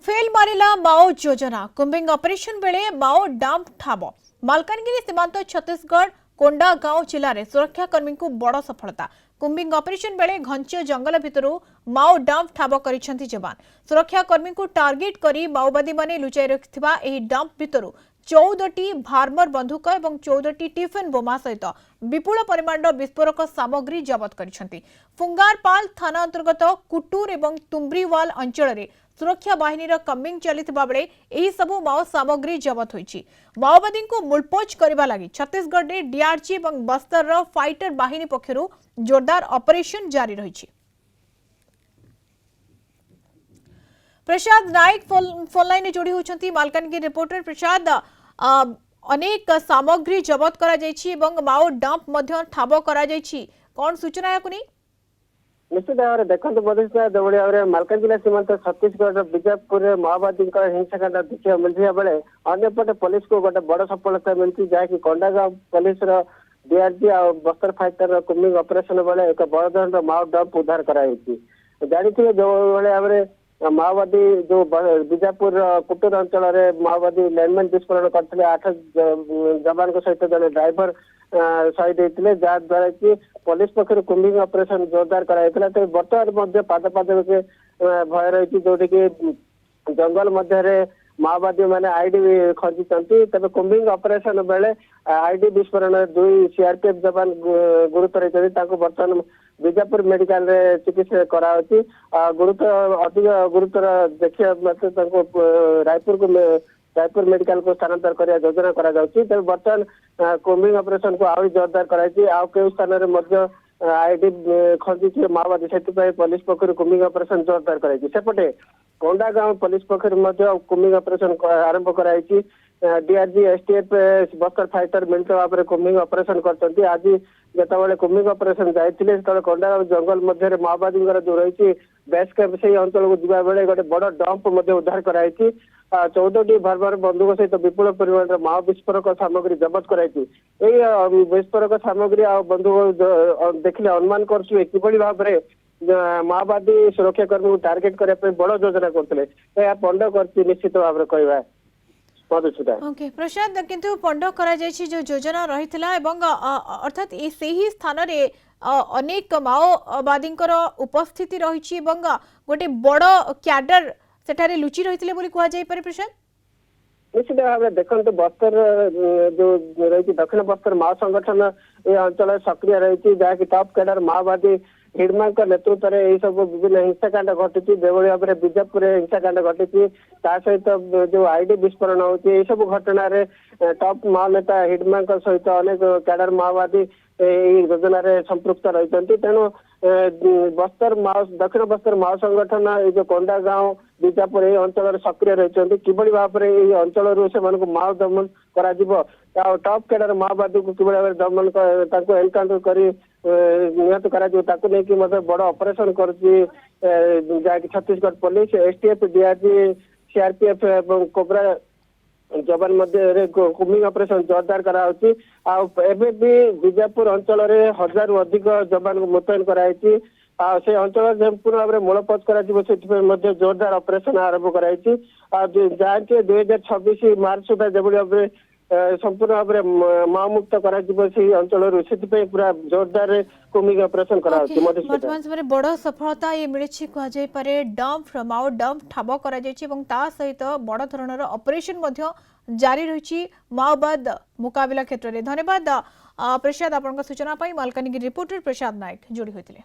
Fail मारिला माओ योजना कुंबिंग operation बेले माओ डांप ठाब मालकानगिरी सीमांत छत्तीसगढ़ कोंडा गांव जिले में सुरक्षाकर्मी को बड़ सफलता कुंबिंग ऑपरेशन बेले घंच जंगल भितर माओ डांप ठाब कर जवान सुरक्षाकर्मी को टार्गेट कर माओवादी माने लुचाई रखिथिबा एही डांप भितर 14टी भारमर बंधुक और 14टी टिफिन बोमा सहित विपुल परिमाण विस्फोरक सामग्री जबत करिसेंति। फुंगारपाल थाना अंतर्गत कुटूर और तुम्ब्रीवाल अंचल में सुरक्षा बाहिनीर कम्बिंग चलिथिबा बेले एही सबु माओ सामग्री जबत होईछि। माओवादी को मुलपोच करबा लागि छत्तीसगढ़ में डीआरजी और बस्तर फाइटर बाहिनी पक्षरु जोरदार ऑपरेशन जारी रहिछि। प्रसाद नायक फोन लाइन जोड़ी होती मालकानगिरी रिपोर्टर। प्रसाद, अनेक सामग्री जबत करा जायछि एवं माओ डांप मध्य ठाब करा जायछि, कौन सूचना याकु नहीं? निश्चित भाव में देखते जो भाव में मालकानगिरी सीमांत छत्तीसगढ़ बीजापुर माओवादी हिंसाकांड देखा मिलता बेले अंपटे पुलिस को गोटे बड़ सफलता मिली जहाँकि कोंडागांव पुलिस डीआरजी और बस्तर फाइटर कुंबिंग ऑपरेशन बेले एक बड़ धरण माओ डंप उद्धार कराई। जानते जो भाव में माओवादी जो बीजापुर कुटूर अंचल में माओवादी लैंडमाइन विस्फोरण करते 8 जवान सहित जड़े ड्राइवर शहीद होते जहाद्वारा कि पुलिस पक्ष कुंबिंग ऑपरेशन जोरदार कराइला। तो बर्तमान पाद पाद भय रही जोटि कि जंगल मध्य माओवादी मैंने आईडी खंजी तेज कुंबिंग ऑपरेशन बेले आईडी विस्फोरण 2 सीआरपीएफ जवान गुरुतर होती बर्तमान बीजापुर मेडिकल रे चिकित्सा कराउछि। गुरुतर अधिक गुरुतर देखिए रायपुर मेडिकल को स्थानांतर करने योजना करा जाउछि। तब बर्तमान कुंबिंग ऑपरेशन को आउरी जोरदार कराई आ स्थान में आईडी खंजी माओवादी से पुलिस पक्ष कुंबिंग ऑपरेशन जोरदार कराई। सेपटे कोंडा गांव पुलिस पक्ष कुंबिंग ऑपरेशन आरंभ कराई। डीआरजी एसटीएफ बस्तर फाइटर मिलित भाव में कुंबिंग ऑपरेशन करते। आज जिते कुंबिंग ऑपरेशन जाते कोंडागांव जंगल मध्य माओवादी जो रही बेस कैंप से अंचल को जावा बेले गोटे बड़ डंप उद्धार कराई। 14टी भारमार बंधुक सहित विपुल परिमाण माओ विस्फोरक सामग्री जबत कराई। विस्फोरक सामग्री आ बंधुक देखिले अनुमान कर भाव में माओवादी सुरक्षाकर्मी को टार्गेट करने बड़ योजना करते पंड कर निश्चित भाव में कहवा। ओके प्रसाद, किंतु पंड करा जायछि जो योजना रहितला एवं अर्थात से ही स्थान रे अनेक माओवादी उपस्थिति रही एवं गोटे बड़ क्याडर सेठारे लुचि रहितले बोली कहा जाय पारे। प्रसाद, निश्चित भाव में देखते बस्तर जो रही दक्षिण बस्तर माओ संगठन ये अंचल सक्रिय रही जहाँकि टॉप कैडर माओवादी हिडमा नेतृत्व में यही सब विभिन्न हिंसाकांड घटी जो भाव में बीजापुर हिंसाकांड घटी सहित जो आईडी विस्फोरण होती सब घटना टॉप माओ नेता हिडमा सहित अनेक कैडर माओवादी योजना संपृक्त रही। तेणु बस्तर माओ दक्षिण बस्तर माओ संगठन ये जो कोंडा गांव बीजापुर ये अंचल सक्रिय रही किभली भाव में ये अंचल से माओ दमन करा टॉप कैडर माओवादी को किभली भाव में दमन एनकाउंटर कर निहत कर बड़ ऑपरेशन कर Chhattisgarh police STF DRG CRPF और कोबरा जवान मध्य कुंबिंग ऑपरेशन जोरदार कराउछि। एबे भी बीजापुर अंचल रे 1000 रु अधिक जवान को मुतयन कराई। से अंचल संपूर्ण भाव में मूलपोच कर जोरदार ऑपरेशन आरंभ कराई। जहाँकि 2026 मार्च सुधा जो भाव में संपूर्ण भाव में माओ मुक्त अंचल से पूरा जोरदार कुंबिंग ऑपरेशन वर्तमान बड़ सफलता ये मिली कहुए डंप माओ डंप ठाब कर सहित बड़ धरण ऑपरेशन जारी रही माओवाद मुकाबला क्षेत्र में। धन्यवाद प्रसाद, आपन सूचना पाई मालकानगिरी रिपोर्टर प्रसाद नायक जोड़ी होते।